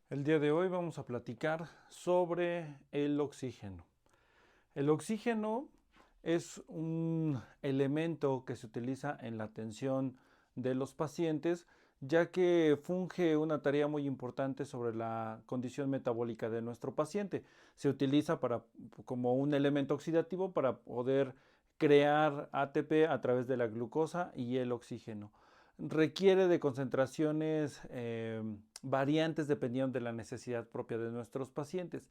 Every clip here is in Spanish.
El día de hoy vamos a platicar sobre el oxígeno. El oxígeno es un elemento que se utiliza en la atención de los pacientes, ya que funge una tarea muy importante sobre la condición metabólica de nuestro paciente. Se utiliza como un elemento oxidativo para poder crear ATP a través de la glucosa y el oxígeno. Requiere de concentraciones variantes dependiendo de la necesidad propia de nuestros pacientes.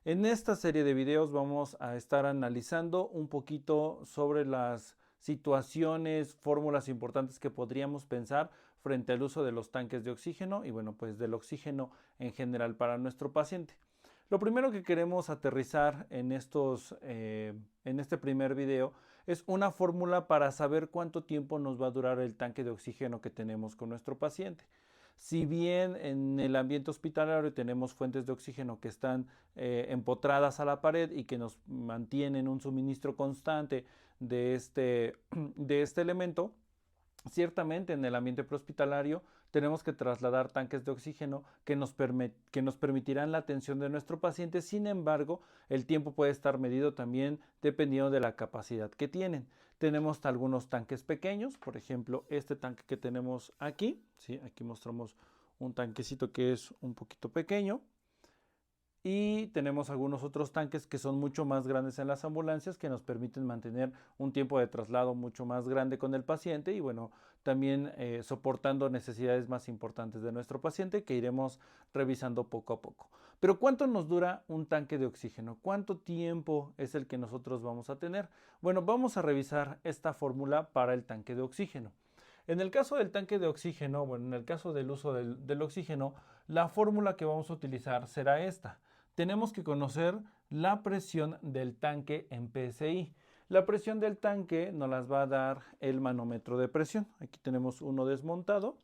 En esta serie de videos vamos a estar analizando un poquito sobre las situaciones, fórmulas importantes que podríamos pensar frente al uso de los tanques de oxígeno y bueno, pues del oxígeno en general para nuestro paciente. Lo primero que queremos aterrizar en este primer video es una fórmula para saber cuánto tiempo nos va a durar el tanque de oxígeno que tenemos con nuestro paciente. Si bien en el ambiente hospitalario tenemos fuentes de oxígeno que están empotradas a la pared y que nos mantienen un suministro constante de este elemento, ciertamente en el ambiente prehospitalario tenemos que trasladar tanques de oxígeno que nos permitirán la atención de nuestro paciente. Sin embargo, el tiempo puede estar medido también dependiendo de la capacidad que tienen. Tenemos algunos tanques pequeños, por ejemplo, este tanque que tenemos aquí, ¿sí? Aquí mostramos un tanquecito que es un poquito pequeño. Y tenemos algunos otros tanques que son mucho más grandes en las ambulancias que nos permiten mantener un tiempo de traslado mucho más grande con el paciente y bueno, también soportando necesidades más importantes de nuestro paciente que iremos revisando poco a poco. Pero ¿cuánto nos dura un tanque de oxígeno? ¿Cuánto tiempo es el que nosotros vamos a tener? Bueno, vamos a revisar esta fórmula para el tanque de oxígeno. En el caso del tanque de oxígeno, bueno, en el caso del uso del oxígeno, la fórmula que vamos a utilizar será esta. Tenemos que conocer la presión del tanque en PSI. La presión del tanque nos las va a dar el manómetro de presión. Aquí tenemos uno desmontado.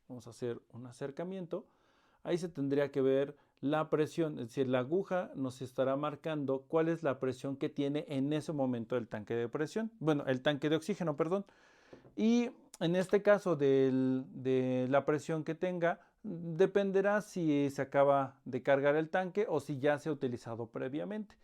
Vamos a hacer un acercamiento. Ahí se tendría que ver la presión, es decir, la aguja nos estará marcando cuál es la presión que tiene en ese momento el tanque de presión. Bueno, el tanque de oxígeno, perdón. Y en este caso de la presión que tenga, dependerá si se acaba de cargar el tanque o si ya se ha utilizado previamente.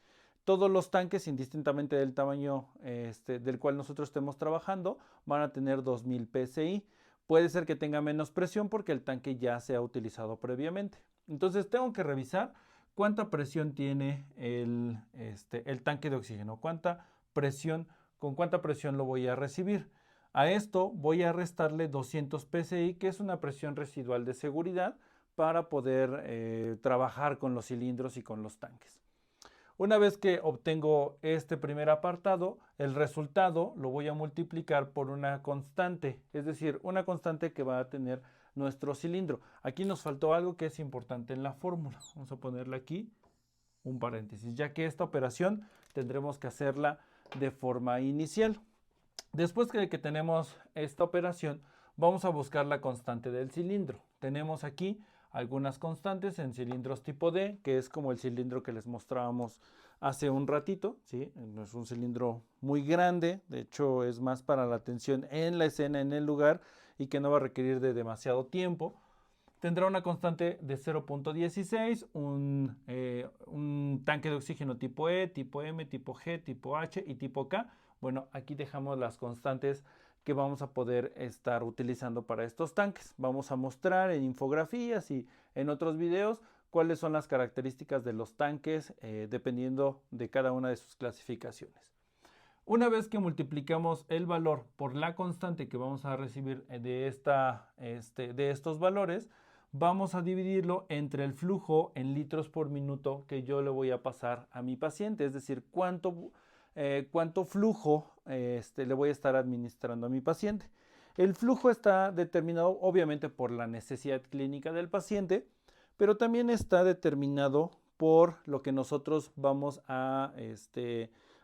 Todos los tanques, indistintamente del tamaño del cual nosotros estemos trabajando, van a tener 2000 psi. Puede ser que tenga menos presión porque el tanque ya se ha utilizado previamente. Entonces tengo que revisar cuánta presión tiene el tanque de oxígeno, con cuánta presión lo voy a recibir. A esto voy a restarle 200 psi, que es una presión residual de seguridad para poder trabajar con los cilindros y con los tanques. Una vez que obtengo este primer apartado, el resultado lo voy a multiplicar por una constante, es decir, una constante que va a tener nuestro cilindro. Aquí nos faltó algo que es importante en la fórmula. Vamos a ponerle aquí un paréntesis, ya que esta operación tendremos que hacerla de forma inicial. Después de que tenemos esta operación, vamos a buscar la constante del cilindro. Tenemos aquí algunas constantes en cilindros tipo D, que es como el cilindro que les mostrábamos hace un ratito, ¿sí? No es un cilindro muy grande, de hecho es más para la atención en la escena, en el lugar, y que no va a requerir de demasiado tiempo. Tendrá una constante de 0.16, un tanque de oxígeno tipo E, tipo M, tipo G, tipo H y tipo K. Bueno, aquí dejamos las constantes que vamos a poder estar utilizando para estos tanques. Vamos a mostrar en infografías y en otros videos cuáles son las características de los tanques dependiendo de cada una de sus clasificaciones. Una vez que multiplicamos el valor por la constante que vamos a recibir de estos valores, vamos a dividirlo entre el flujo en litros por minuto que yo le voy a pasar a mi paciente, es decir, cuánto flujo le voy a estar administrando a mi paciente. El flujo está determinado obviamente por la necesidad clínica del paciente, pero también está determinado por lo que nosotros vamos a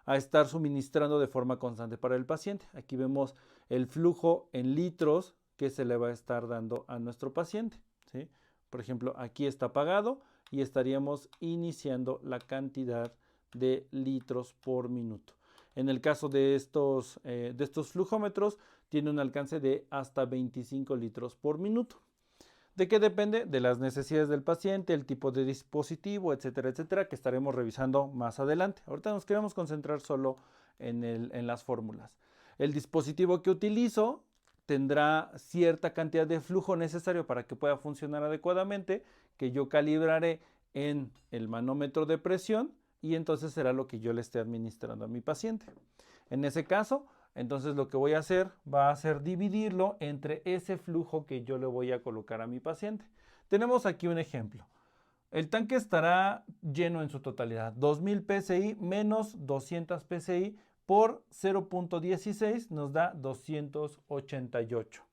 estar suministrando de forma constante para el paciente. Aquí vemos el flujo en litros que se le va a estar dando a nuestro paciente, ¿sí? Por ejemplo, aquí está apagado y estaríamos iniciando la cantidad de litros por minuto. En el caso de estos flujómetros, tiene un alcance de hasta 25 litros por minuto. ¿De qué depende? De las necesidades del paciente, el tipo de dispositivo, etcétera, etcétera, que estaremos revisando más adelante. Ahorita nos queremos concentrar solo en las fórmulas. El dispositivo que utilizo tendrá cierta cantidad de flujo necesario para que pueda funcionar adecuadamente, que yo calibraré en el manómetro de presión y entonces será lo que yo le esté administrando a mi paciente. En ese caso, entonces lo que voy a hacer va a ser dividirlo entre ese flujo que yo le voy a colocar a mi paciente. Tenemos aquí un ejemplo. El tanque estará lleno en su totalidad, 2000 psi menos 200 psi por 0.16 nos da 288.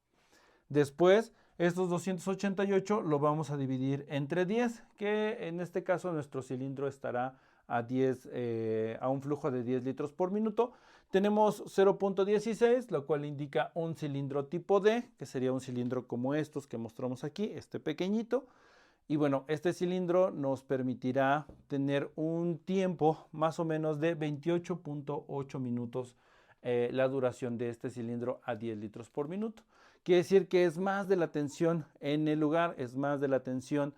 Después, estos 288 lo vamos a dividir entre 10, que en este caso nuestro cilindro estará a un flujo de 10 litros por minuto. Tenemos 0.16, lo cual indica un cilindro tipo D, que sería un cilindro como estos que mostramos aquí, este pequeñito. Y bueno, este cilindro nos permitirá tener un tiempo más o menos de 28.8 minutos la duración de este cilindro a 10 litros por minuto. Quiere decir que es más de la tensión en el lugar, es más de la tensión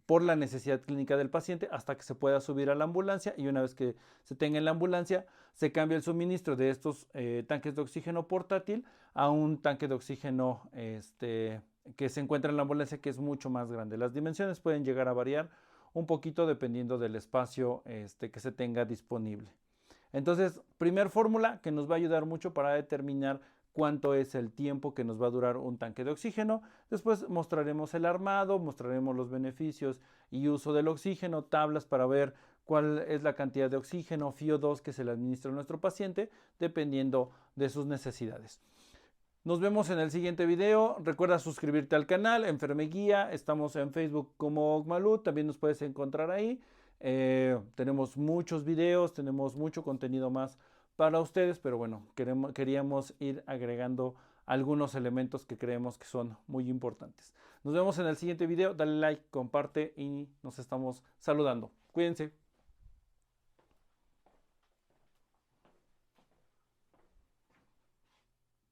por la necesidad clínica del paciente hasta que se pueda subir a la ambulancia, y una vez que se tenga en la ambulancia se cambia el suministro de estos tanques de oxígeno portátil a un tanque de oxígeno que se encuentra en la ambulancia, que es mucho más grande. Las dimensiones pueden llegar a variar un poquito dependiendo del espacio que se tenga disponible. Entonces, primer fórmula que nos va a ayudar mucho para determinar cuánto es el tiempo que nos va a durar un tanque de oxígeno. Después mostraremos el armado, mostraremos los beneficios y uso del oxígeno, tablas para ver cuál es la cantidad de oxígeno, FiO2 que se le administra a nuestro paciente, dependiendo de sus necesidades. Nos vemos en el siguiente video. Recuerda suscribirte al canal Enfermeguía. Estamos en Facebook como Ogmalud. También nos puedes encontrar ahí. Tenemos muchos videos, tenemos mucho contenido más para ustedes, pero bueno, queríamos ir agregando algunos elementos que creemos que son muy importantes. Nos vemos en el siguiente video. Dale like, comparte y nos estamos saludando. Cuídense.